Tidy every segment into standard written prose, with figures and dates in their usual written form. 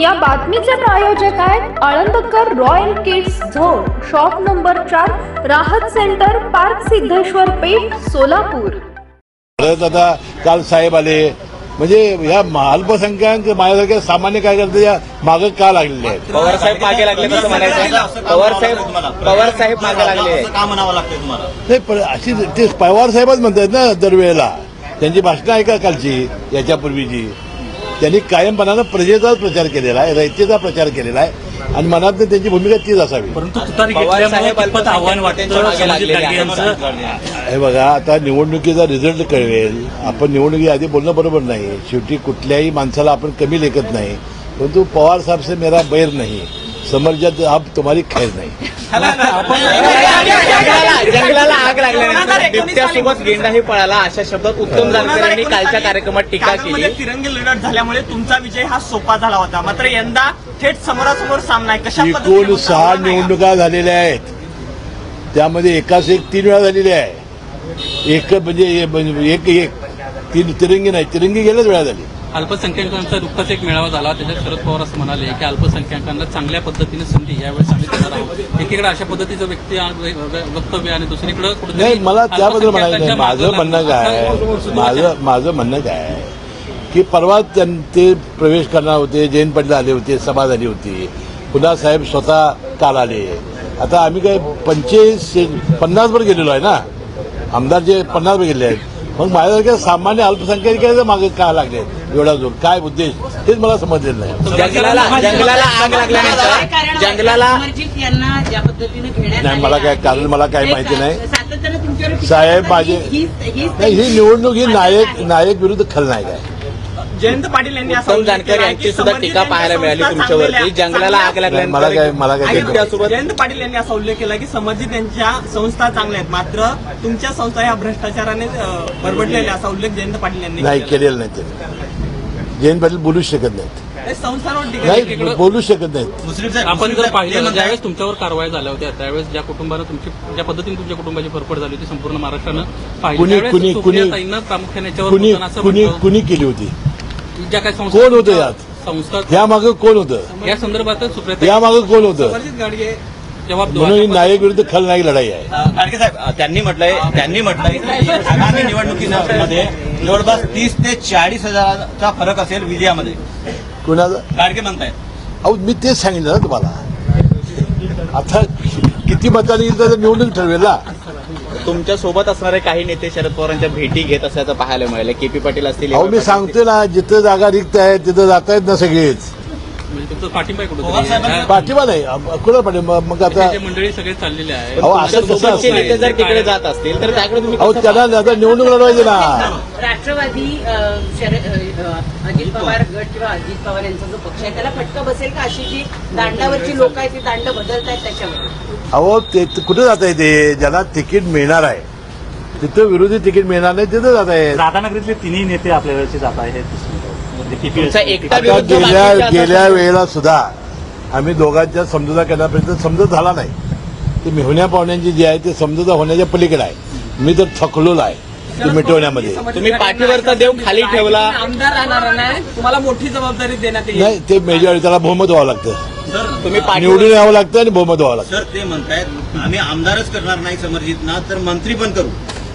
या बातमीचे प्रायोजक आहेत Alandkar royal kids zone, shop number 4, Rahat centre, park Siddheshwar Peth, Solapur. आता काल साहेब आले, म्हणजे या अल्पसंख्याक माझ्यासारख्या सामान्य कार्यकर्ते या मागे का लागलेले आहेत? पवार साहेब मागे लागले असं म्हणायचं. पवार साहेब मागे लागले का म्हणावं लागतंय तुम्हाला? नाही, पण अशी ते पवार साहेबच म्हणतात ना दरवेळेला. त्यांची भाषणं ऐका कालची, याच्यापूर्वीची. त्यांनी कायमपणानं प्रजेचाच प्रचार केलेला आहे, रयतेचा प्रचार केलेला आहे आणि मनात त्यांची भूमिका तीच असावी. परंतु आव्हान हे बघा, आता निवडणुकीचा रिझल्ट कळवेल. आपण निवडणुकी आधी बोलणं बरोबर नाही. शेवटी कुठल्याही माणसाला आपण कमी लेखत नाही. परंतु पवार साहेब से मेरा बैर नाही, समर्जात अब तुम्हारी खैर नाही. जंगलाला आग लागल्यानंतर बिबट्यासोबत गेंडाही पळाला अशा शब्दात उत्तम जानकर यांनी कालच्या कार्यक्रमात टीका केली. तिरंगी लढत झाल्यामुळे तुमचा विजय हा सोपा झाला होता, मात्र यंदा थेट समोरासमोर सामना आहे. कशा एकूण 6 निवडणुका झालेल्या आहेत, त्यामध्ये एकाच एक 3 वेळा झालेली आहे. एक म्हणजे एक तिरंगी नाही, तिरंगी गेल्याच वेळा झाली. अल्पसंख्याकांचा नुकताच एक मेळावा झाला, त्याच्यात शरद पवार असं म्हणाले की अल्पसंख्याकांना चांगल्या पद्धतीने संधी यावेळेस आम्ही देणार आहोत. एकीकडे अशा पद्धतीचं वक्तव्य आणि दुसरीकडे नाही, मला त्याबद्दल म्हणायचं नाही. माझं म्हणणं काय की परवा ते प्रवेश करणार होते, जयंत पाटील आले होते, सभा झाली होती, पुन्हा साहेब स्वतः काल आले. आता आम्ही काय 50 वर गेलेलो आहे ना, आमदार जे 50 वर गेले आहेत. मग माझ्यासारख्या सामान्य अल्पसंख्याकांच्या मागे का लागले एवढा जोर? काय उद्देश तेच मला समजलेलं नाही. जंगलाला आग लागल्यानंतर जंगलाला नाही, मला काय कारण मला काही माहिती नाही. साहेब माझे नाही, ही निवडणूक ही नायक विरुद्ध खलनायक आहे. जयंत पाटील यांनी उत्तम जानकर यांची सुद्धा टीका पाहायला मिळाली तुमच्यावरती. जंगलाला आग लागल्यानंतर मला काय जयंत पाटील यांनी असा उल्लेख केला की संबंधित त्यांच्या संस्था चांगल्या आहेत, मात्र तुमच्या संस्था ह्या भ्रष्टाचाराने बरबडलेल्या, असा उल्लेख जयंत पाटील यांनी नाही केलेला नाही. त्यांनी जयंत पाटील बोलूच शकत नाहीत, संस्थांवर नाही बोलू शकत नाहीत. आपण जर पाहिलं ना, ज्यावेळेस तुमच्यावर कारवाई झाल्या होत्या त्यावेळेस ज्या कुटुंबानं ज्या पद्धतीने तुमच्या कुटुंबाची फरफड झाली होती संपूर्ण महाराष्ट्रानं पाहिली. कुणी केली होती? ज्या काही कोण होतं यात? संस्था या मागे कोण होतं? या संदर्भात या मागे कोण होतं? जबाब म्हणून ही नायक विरुद्ध खलनायक लढाई आहे. गाडगे साहेब त्यांनी म्हटलंय की आगामी निवडणुकीमध्ये जवळपास 30 ते 40 हजाराचा फरक असेल विजयामध्ये. कुणाचा? गाडगे म्हणतायत. अहो, मी तेच सांगितलं ना तुम्हाला. आता किती मतांनी येईल तर निवडणूक ठरवेल ना. तुमच्या सोबत असणारे काही नेते शरद पवारांच्या भेटी घेत असल्याचं पाहायला मिळालं. केपी पाटील असतील. अहो, मी सांगतोय ना, जिथं जागा रिक्त आहे तिथं जात आहेत ना सगळेच. तुमचं पाठिंबा आहे पाठिंबा नाही कुणाला पाठिंबा? मग आता मंडळी सगळे चाललेले आहे. अहो, असं कसं असतं? नेते जर तिकडे जात असतील तर त्याकडे तुम्ही अहो, त्यांना आता निवडणूक लढवायची ना. राष्ट्रवादी अजित पवार गट किंवा अजित पवार यांचा जो पक्ष आहे त्याला फटका बसेल का? अशी जी दांडावरची लोक आहेत ती दांड बदलत आहेत त्याच्यामध्ये. अहो, ते कुठे जात आहे? ते ज्याला तिकीट मिळणार आहे तिथं विरोधी तिकीट मिळणार नाही तिथं जात आहे. राधानगरीतले तिन्ही नेते आपल्या वेळेचे जात आहेत. गेल्या वेळेला सुद्धा आम्ही दोघांच्या समजुता करण्यापर्यंत समजूत झाला नाही. ते मेहुण्या पाहुण्यांची जी आहे ती समजुता होण्याच्या पलीकडे आहे. मी तर थकलेलो आहे ती मिटवण्यामध्ये. तुम्ही पाठीवरचा देव खाली ठेवला. आमदार राहणार नाही, तुम्हाला मोठी जबाबदारी देण्यात येईल. नाही, ते मेजॉरिटी त्याला बहुमत व्हावं लागतं. तुम्ही निवडून यावं लागतं आणि बहुमत व्हावं लागतं. सर ते म्हणतायत आम्ही आमदारच करणार नाही समर्जितना, तर मंत्री पण करू.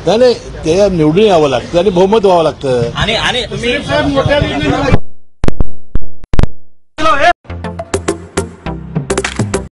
नाही, ते निवडून यावं लागतं आणि बहुमत व्हावं लागतं. आणि तुम्ही